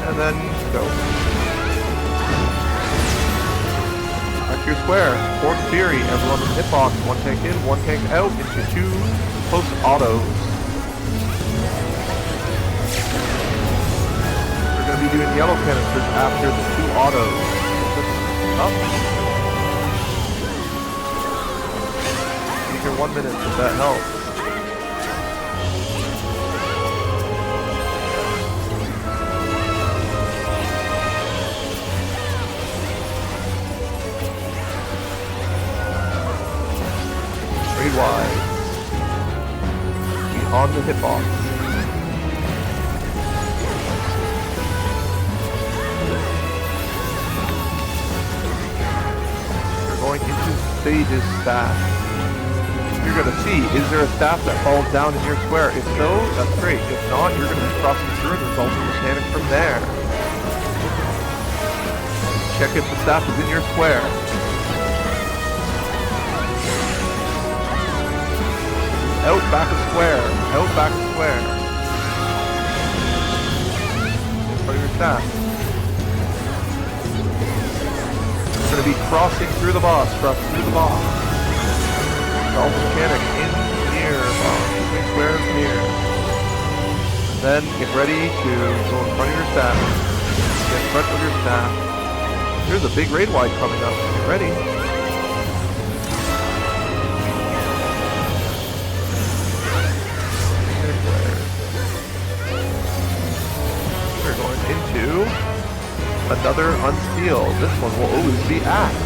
And then go. Back to your square. Force Fury. Everyone in the hitbox. One tank in, one tank out into two close autos. We're going to be doing yellow canisters after the two autos. Up. Take your 1 minute if that helps. Wide. Be on the hitbox. You're going into stages staff. You're going to see, is there a staff that falls down in your square? If so, that's great. If not, you're going to be crossing through and resolving the mechanic from there. Check if the staff is in your square. Out, back of square. Out, back of square. In front of your staff. You're going to be crossing through the boss. Cross through the boss. Resolve the mechanic in near boss. Between squares near. And then get ready to go in front of your staff. Get in front of your staff. There's a big raid wide coming up. Get ready. Into another unsealed. This one will always be axe.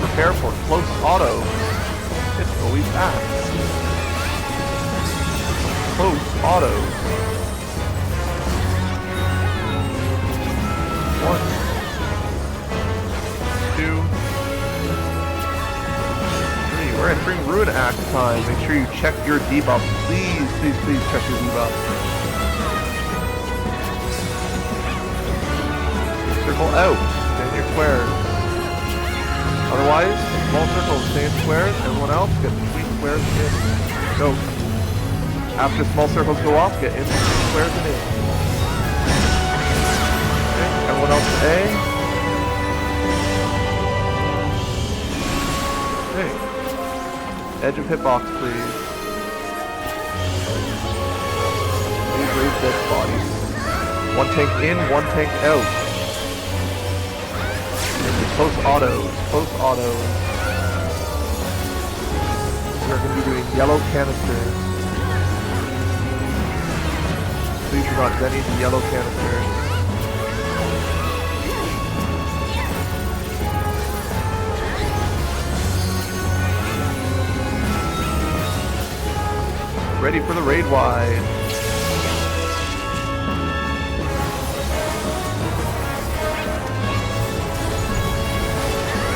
Prepare for close auto. It's always axe. Close auto. 1, 2, 3. We're entering Ruin Axe time. Make sure you check your debuffs. Please, please, please check your debuffs. Circle out, stay in your squares. Otherwise, small circles, stay in squares. Everyone else, get between squares and in. Go. After small circles go off, get in between squares and in. Okay, everyone else to A. Okay. Edge of hitbox, please. Please raise dead bodies. One tank in, one tank out. Close autos, close autos. We're going to be doing yellow canisters. Please do not any of the yellow canisters. Ready for the raid wide.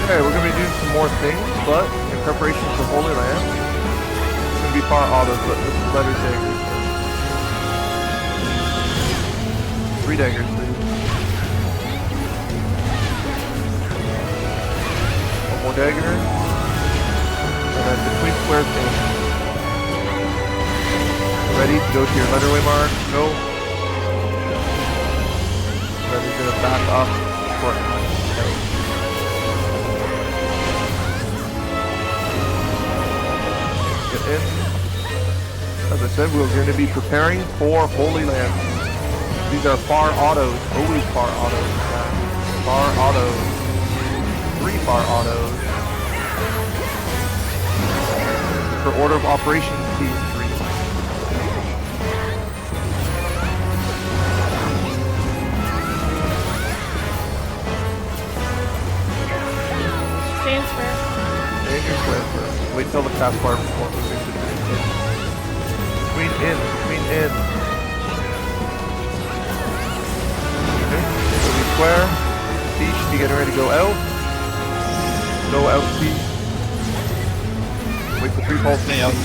Okay, we're going to be doing some more things, but in preparation for Holy Land, it's going to be far autos, but this is letter daggers. 3 daggers, please. 1 more dagger. And then between squares in. Ready to go to your letterway mark. Go. Then you're going to back up for it. In. As I said, we're going to be preparing for Holy Land. These are far autos, always far autos. Far autos. 3 far autos. For order of operations, T3. Stay in square. Stay in your square first. Wait till the fast bar before moving to between in. Between in. Okay, so we square. C should be getting ready to go out. Go out C. Wait for 3 pulse. Stay out 3.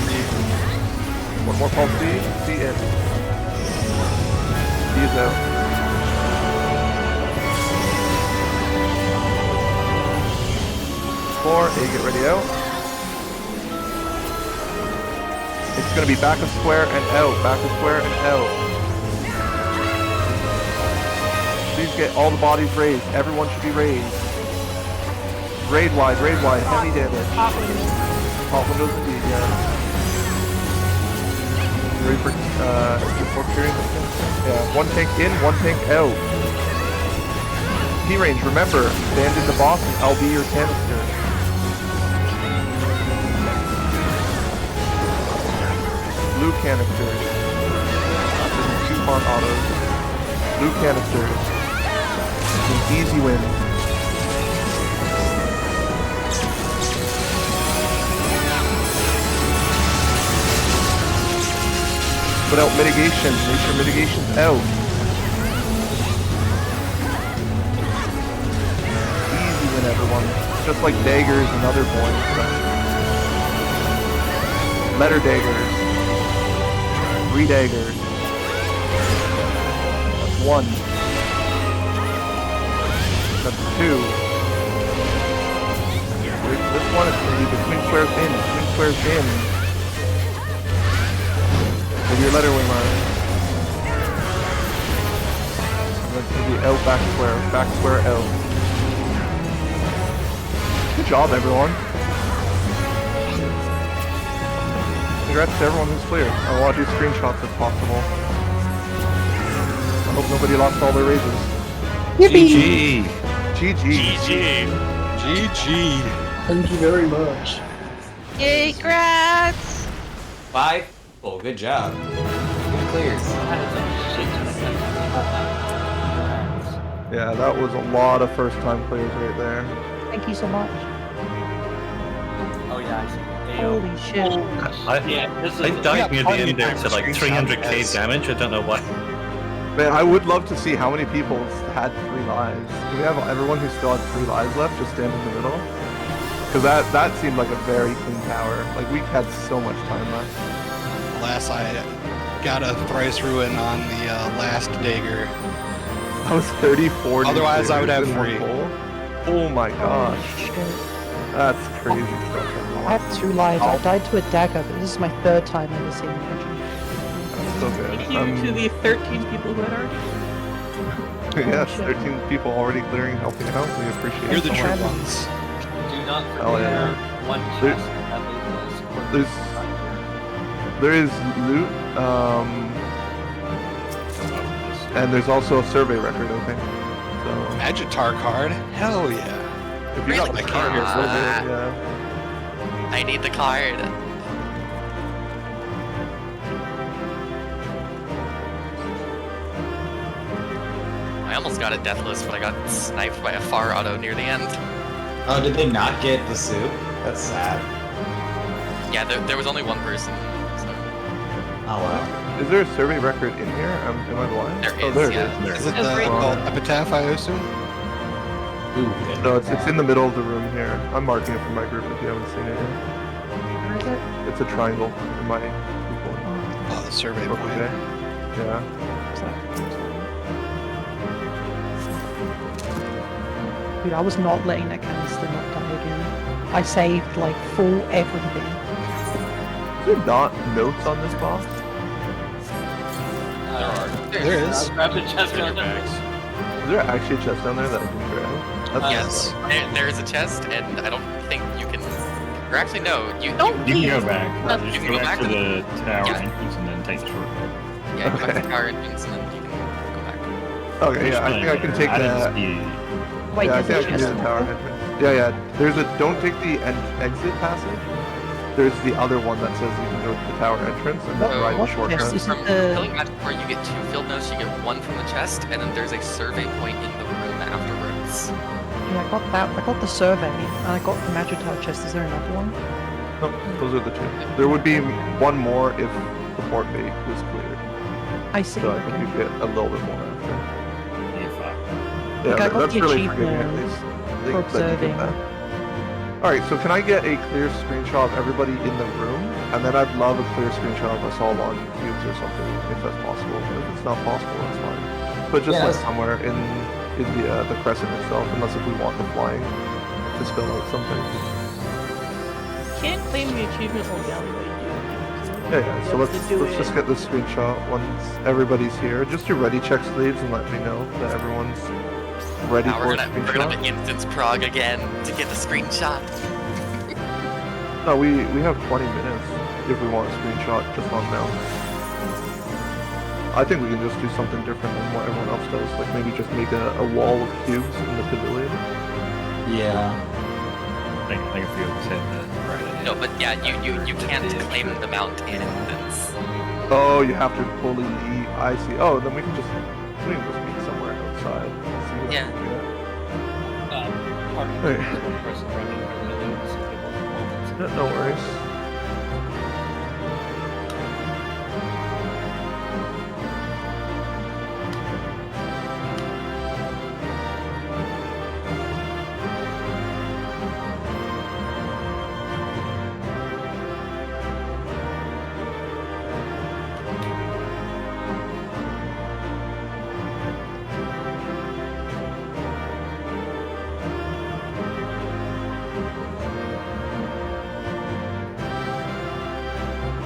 1 more pulse C. C in. C is out. A, get ready out. gonna be back of square and out, back of square and out. Please get all the bodies raised. Everyone should be raised. Raid wide, heavy damage. Top windows indeed, yeah. Ready for clearing this thing? Yeah, one tank in, one tank out. P-range, remember, stand in the box and I'll be your canister. Blue canisters. 2-pawn autos. Blue canisters. An easy win. Put out mitigation. Make sure mitigation's out. Easy win, everyone. Just like daggers and other points. Letter daggers. 3 daggers. That's 1. That's 2. This one is going to be between squares in. Between squares in. With your letter wing mark. And that's going to be out, back square, out. Good job, everyone. Congrats to everyone who's clear. I want to do screenshots if possible. I hope nobody lost all their raises. GG. GG. GG. Thank you very much. Yay, grats! 5 people, good job. Good clears. Yeah, that was a lot of first-time players right there. Thank you so much. Oh yeah, I see. Holy shit. Yeah, this is. They died near the plenty end there of to like screenshot 300k as- damage. I don't know why. Man, I would love to see how many people had 3 lives. Can we have everyone who still had 3 lives left just stand in the middle? Because that seemed like a very clean tower. Like, we had so much time left. Alas, I got a thrice ruin on the last dagger. I was 34. Otherwise, I would have in one 3. hole. Oh my gosh. Shit. That's crazy stuff. I have 2 lives. I died to a dagger, but this is my 3rd time ever seeing magic. That's so good. Thank you to the 13 people who had already. Yes, 13 people already clearing, helping out. We appreciate You're it. the so true much. ones. Do not Hell forget yeah. one There's- chest. There is loot, and there's also a survey record, I think. So Magitar card? Hell yeah. if you got Really? the card, you're so good, yeah. I need the card. I almost got a deathless, but I got sniped by a far auto near the end. Oh, did they not get the soup? That's sad. Yeah, there was only one person. So. Oh wow. Is there a survey record in here? Am I blind? There Oh, is, there yeah. it is. Is it It's the right called Epitaph, I assume? Ooh, No, it's in the middle of the room here. I'm marking it for my group if you haven't seen it yet. Where is it? It's a triangle in my people. Oh, the survey Okay. point. Yeah. Dude, I was not letting that canister not die again. I saved like full everything. Is there not notes on this box? There is. Grab the chest on there. Is there actually a chest down there that I can grab? That's Yes, there is a chest, and I don't think you can. Or actually, no, you You can go back. You Just can go go back back to to- the tower Yeah. entrance and then take the shortcut. yeah, go back Okay. to car entrance, and then you can go back. Okay, yeah, I think I can take I didn't that. see- Wait, Yeah, I there's think I a can do chest the in tower there? entrance. Yeah. There's a don't take the exit passage. There's the other one that says you can go to the tower entrance and then What- ride the what shortcut. chest is it? From the- killing magic where you get 2 field notes, you get 1 from the chest, and then there's a survey point in the room afterwards. Yeah, I got that. I got the survey, and I got the Magitar chest. Is there another one? No, those are the 2. There would be 1 more if the port bait was cleared. I see. So I think Okay. you get a little bit more after. Yeah, fuck. Yeah, Like, I got that's the really forgiving at achievement least. for That you get observing. that. Alright, so can I get a clear screenshot of everybody in the room? And then I'd love a clear screenshot of us all on cubes or something, if that's possible. If it's not possible, that's fine. But just Yeah, like that's- somewhere in the Crescent itself, unless if we want the flying to spell out something. Can't claim the achievement while yelling, but you do. Yeah, so let's just get this screenshot once everybody's here. Just do ready check sleeves and let me know that everyone's ready Now for we're a gonna screenshot. instance prog again to get the screenshot. No, we have 20 minutes if we want a screenshot just on mounts. I think we can just do something different than what everyone else does. Like maybe just make a wall of cubes in the pavilion. Yeah. I think a few of us had the right idea. No, but yeah, you can't claim the mount in instance. Oh, you have to fully eat. I see. Oh, then we can just meet somewhere outside. See what Yeah. we can Parking. Hey. Person running pavilions, so people won't- get. No worries.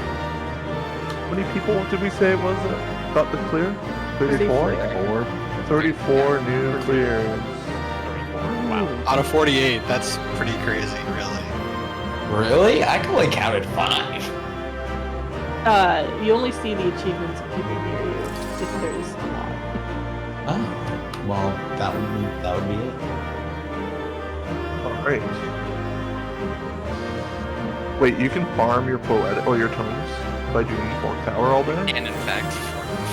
How many people did we say it was that got the clear? 34? 34 new clears. 34. Wow. Out of 48, that's pretty crazy, really. Really? I only counted 5. You only see the achievements of people near you if there's a lot. Oh. Well, that would be it. Alright. Wait, you can farm your poetic or your tomes by doing Fork Tower all day? And in fact,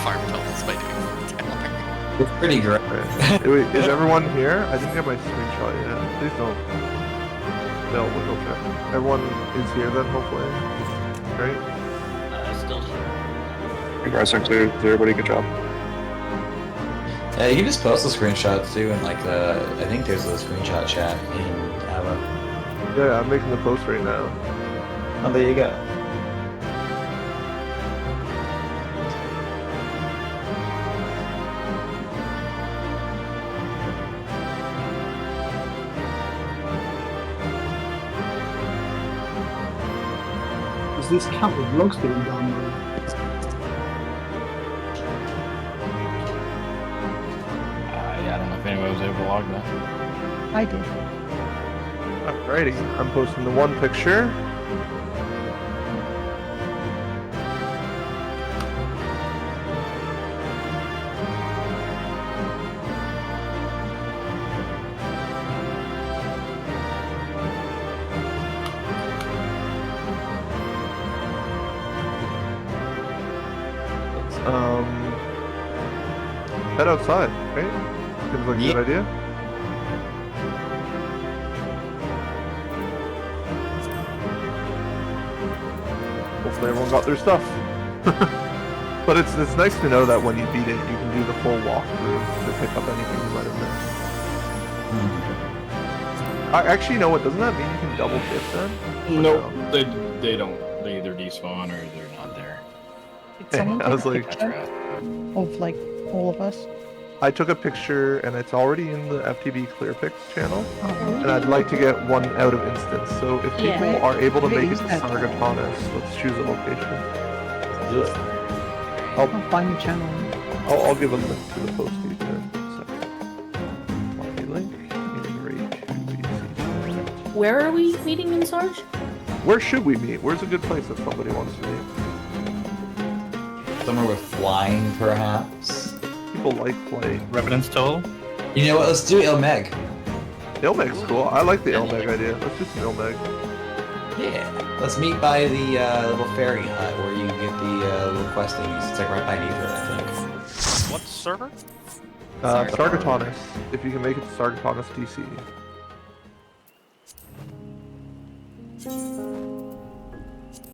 farm tones by doing tower. It's pretty great. Okay. Wait, is everyone here? I didn't get my screenshot yet. Please don't. They'll wiggle check. Everyone is here then, hopefully. Right? Still here. You guys are clear. Everybody, good job. Yeah, you can just post the screenshots too, and like I think there's a screenshot chat in Ava. Yeah, I'm making the post right now. Oh, there you go. Does this count with logs being downloaded? Yeah, I don't know if anyone was able to log that. I did. Alrighty, I'm posting the one picture. Head outside, right? Seems like a good idea. Hopefully everyone got their stuff. But it's nice to know that when you beat it, you can do the full walkthrough to pick up anything you might have missed. Actually, you know what? Doesn't that mean you can double dip then? Nope, they don't. They either despawn or they're not there. Did someone I was take a like- picture of like all of us? I took a picture and it's already in the FTB ClearPix channel. Oh, And I'd like to get one out of instance. So if people Yeah. are able to make it Please, to that's Sargatanas, let's choose a location. I'll find your channel. I'll give a link to the post to you there. Copy link. Where are we meeting in Sarge? Where should we meet? Where's a good place if somebody wants to meet? Somewhere with flying, perhaps. People like flight. Revenant's Toll? You know what? Let's do Ilmeg. Ilmeg's cool. I like the Ilmeg idea. Let's do some Ilmeg. Yeah. Let's meet by the little fairy hut where you get the little quest thingies. It's like right by Ether, I think. What server? Sargatanas. If you can make it to Sargatanas DC.